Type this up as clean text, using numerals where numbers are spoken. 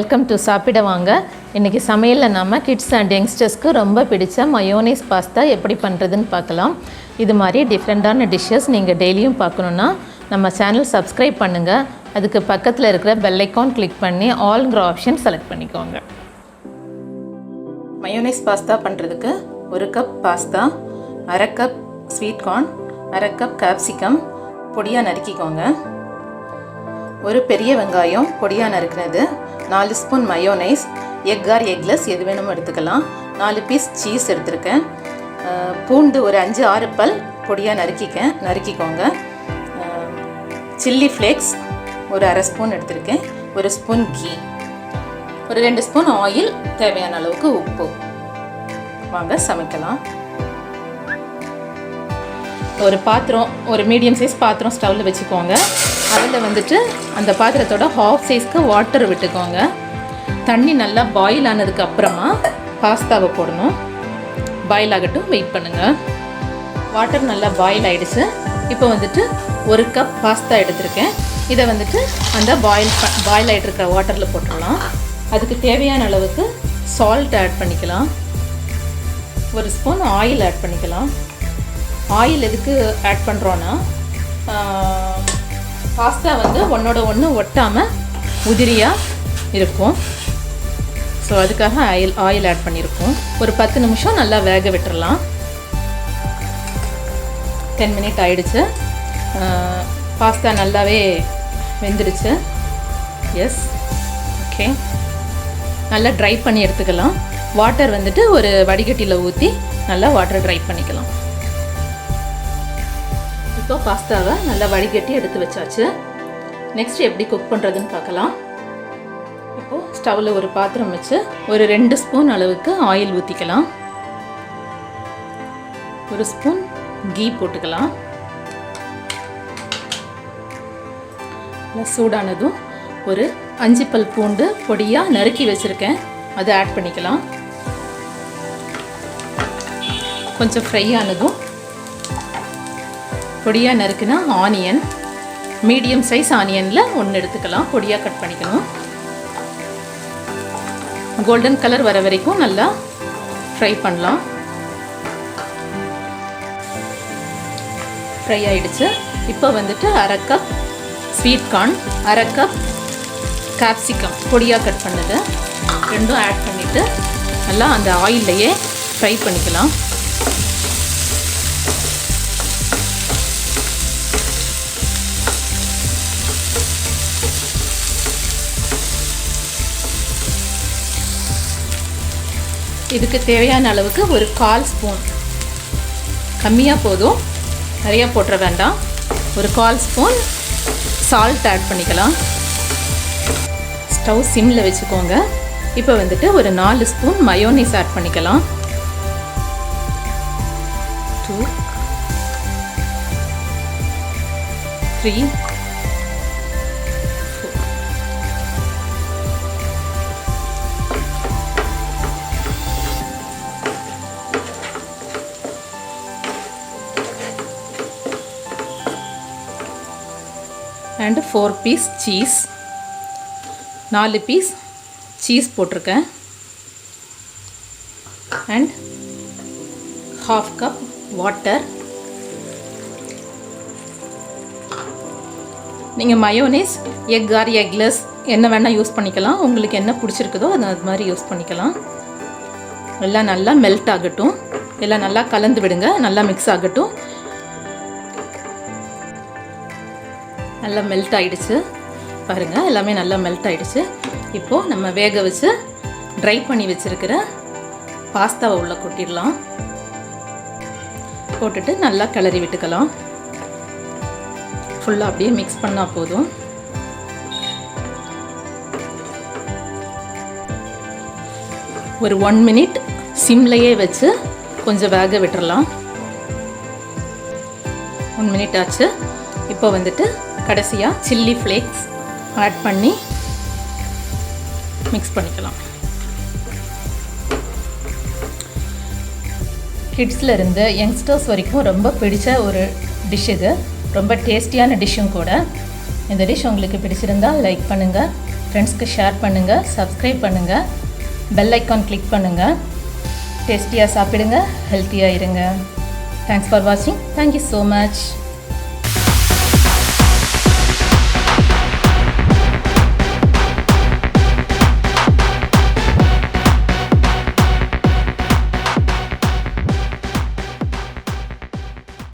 Welcome to சாப்பிட வாங்க. இன்றைக்கி சமையலில் நம்ம கிட்ஸ் அண்ட் யங்ஸ்டர்ஸ்க்கு ரொம்ப பிடிச்ச மயோனைஸ் பாஸ்தா எப்படி பண்ணுறதுன்னு பார்க்கலாம். இது மாதிரி டிஃப்ரெண்ட்டான டிஷ்ஷஸ் நீங்கள் டெய்லியும் பார்க்கணுன்னா நம்ம சேனல் சப்ஸ்கிரைப் பண்ணுங்கள். அதுக்கு பக்கத்தில் இருக்கிற பெல் ஐக்கான் கிளிக் பண்ணி ஆல்ங்கிற ஆப்ஷன் செலக்ட் பண்ணிக்கோங்க. மயோனைஸ் பாஸ்தா பண்ணுறதுக்கு 1 cup pasta, 1/2 cup sweet corn, 1/2 cup capsicum பொடியாக நறுக்கிக்கோங்க. ஒரு பெரிய வெங்காயம் பொடியாக நறுக்கினது, 4 spoon mayonnaise, egg or eggless எது வேணுமோ எடுத்துக்கலாம், 4 பீஸ் சீஸ் எடுத்துருக்கேன், பூண்டு ஒரு 5-6 பல் பொடியாக நறுக்கிக்கோங்க, சில்லி ஃப்ளேக்ஸ் ஒரு 1/2 ஸ்பூன் எடுத்துருக்கேன், 1 ஸ்பூன் கீ, ஒரு 2 ஸ்பூன் ஆயில், தேவையான அளவுக்கு உப்பு. வாங்க சமைக்கலாம். ஒரு பாத்திரம், ஒரு மீடியம் சைஸ் பாத்திரம் ஸ்டவ்வில் வச்சுக்கோங்க. அதில் வந்துட்டு அந்த பாத்திரத்தோட ஹாஃப் சைஸ்க்கு வாட்டர் விட்டுக்கோங்க. தண்ணி நல்லா பாயில் ஆனதுக்கு அப்புறமா பாஸ்தாவை போடணும். பாயில் ஆகட்டும், வெயிட் பண்ணுங்கள். வாட்டர் நல்லா பாயில் ஆகிடுச்சு. இப்போ வந்துட்டு 1 கப் பாஸ்தா எடுத்திருக்கேன். இதை வந்துட்டு அந்த பாயில் ஆகிட்டு இருக்கிற வாட்டரில் போட்டுடலாம். அதுக்கு தேவையான அளவுக்கு சால்ட் ஆட் பண்ணிக்கலாம். 1 ஸ்பூன் ஆயில் ஆட் பண்ணிக்கலாம். ஆயில் எதுக்கு ஆட் பண்ணுறோன்னா, பாஸ்தா வந்து ஒன்றோட ஒன்று ஒட்டாமல் உதிரியாக இருக்கும். ஸோ அதுக்காக ஆயில் ஆட் பண்ணியிருக்கோம். ஒரு 10 நிமிஷம் நல்லா வேக விட்டுறலாம். 10 மினிட் ஆயிடுச்சு. பாஸ்தா நல்லாவே வெந்துடுச்சு. S, okay. நல்லா ட்ரை பண்ணி எடுத்துக்கலாம். வாட்டர் வந்துட்டு ஒரு வடிகட்டியில் ஊற்றி நல்லா வாட்டர் ட்ரை பண்ணிக்கலாம். இப்போ பாஸ்தாவை நல்லா வடிகட்டி எடுத்து வச்சாச்சு. நெக்ஸ்ட் எப்படி குக் பண்ணுறதுன்னு பார்க்கலாம். இப்போது ஸ்டவ்வில் ஒரு பாத்திரம் வச்சு ஒரு 2 ஸ்பூன் அளவுக்கு ஆயில் ஊற்றிக்கலாம். 1 ஸ்பூன் கீ போட்டுக்கலாம். சூடானதும் ஒரு 5 பல் பூண்டு பொடியாக நறுக்கி வச்சுருக்கேன், அதை ஆட் பண்ணிக்கலாம். கொஞ்சம் ஃப்ரை ஆனதும் பொடியாக நறுக்குனா ஆனியன், மீடியம் சைஸ் ஆனியனில் 1 எடுத்துக்கலாம், பொடியாக கட் பண்ணிக்கணும். கோல்டன் கலர் வர வரைக்கும் நல்லா ஃப்ரை பண்ணலாம். ஃப்ரை ஆகிடுச்சு. இப்போ வந்துட்டு 1/2 cup sweet corn, 1/2 cup capsicum பொடியாக கட் பண்ணது ரெண்டும் ஆட் பண்ணிவிட்டு நல்லா அந்த ஆயில்லையே ஃப்ரை பண்ணிக்கலாம். இதுக்கு தேவையான அளவுக்கு ஒரு 1/4 ஸ்பூன், கம்மியாக போதும், நிறையா போட்டுற வேண்டாம், ஒரு 1/4 ஸ்பூன் சால்ட் ஆட் பண்ணிக்கலாம். ஸ்டவ் சிம்மில் வச்சுக்கோங்க. இப்போ வந்துட்டு ஒரு 4 ஸ்பூன் மயோனைஸ் ஆட் பண்ணிக்கலாம். 2 3 and 4 piece cheese, 4 piece cheese போட்டிருக்கேன். And 1/2 cup water. நீங்கள் மயோனைஸ் எக் ஆர் எக்லெஸ் என்ன வேணால் யூஸ் பண்ணிக்கலாம். உங்களுக்கு என்ன பிடிச்சிருக்குதோ அது மாதிரி யூஸ் பண்ணிக்கலாம். எல்லாம் நல்லா மெல்ட் ஆகட்டும். எல்லாம் நல்லா கலந்து விடுங்க. நல்லா மிக்ஸ் ஆகட்டும். நல்லா மெல்ட் ஆகிடுச்சு பாருங்கள், எல்லாமே நல்லா மெல்ட் ஆகிடுச்சு. இப்போது நம்ம வேக வச்சு ட்ரை பண்ணி வச்சுருக்கிற பாஸ்தாவை உள்ளே கொட்டிடலாம். போட்டுட்டு நல்லா கிளறி விட்டுக்கலாம். ஃபுல்லாக அப்படியே மிக்ஸ் பண்ணால் போதும். ஒரு 1 மினிட் சிம்லையே வச்சு கொஞ்சம் வேக விட்டுறலாம். 1 மினிட் ஆச்சு. இப்போ வந்துட்டு கடைசியாக சில்லி ஃப்ளேக்ஸ் ஆட் பண்ணி மிக்ஸ் பண்ணிக்கலாம். கிட்ஸ்லேருந்து யங்ஸ்டர்ஸ் வரைக்கும் ரொம்ப பிடிச்ச ஒரு டிஷ் இது. ரொம்ப டேஸ்டியான டிஷ்ஷும் கூட. இந்த டிஷ் உங்களுக்கு பிடிச்சிருந்தால் லைக் பண்ணுங்கள், ஃப்ரெண்ட்ஸ்க்கு ஷேர் பண்ணுங்கள், சப்ஸ்கிரைப் பண்ணுங்கள், பெல் ஐக்கான் கிளிக் பண்ணுங்கள். டேஸ்டியாக சாப்பிடுங்க, ஹெல்த்தியாக இருங்க. தேங்க்ஸ் ஃபார் வாட்சிங். Thank you so much.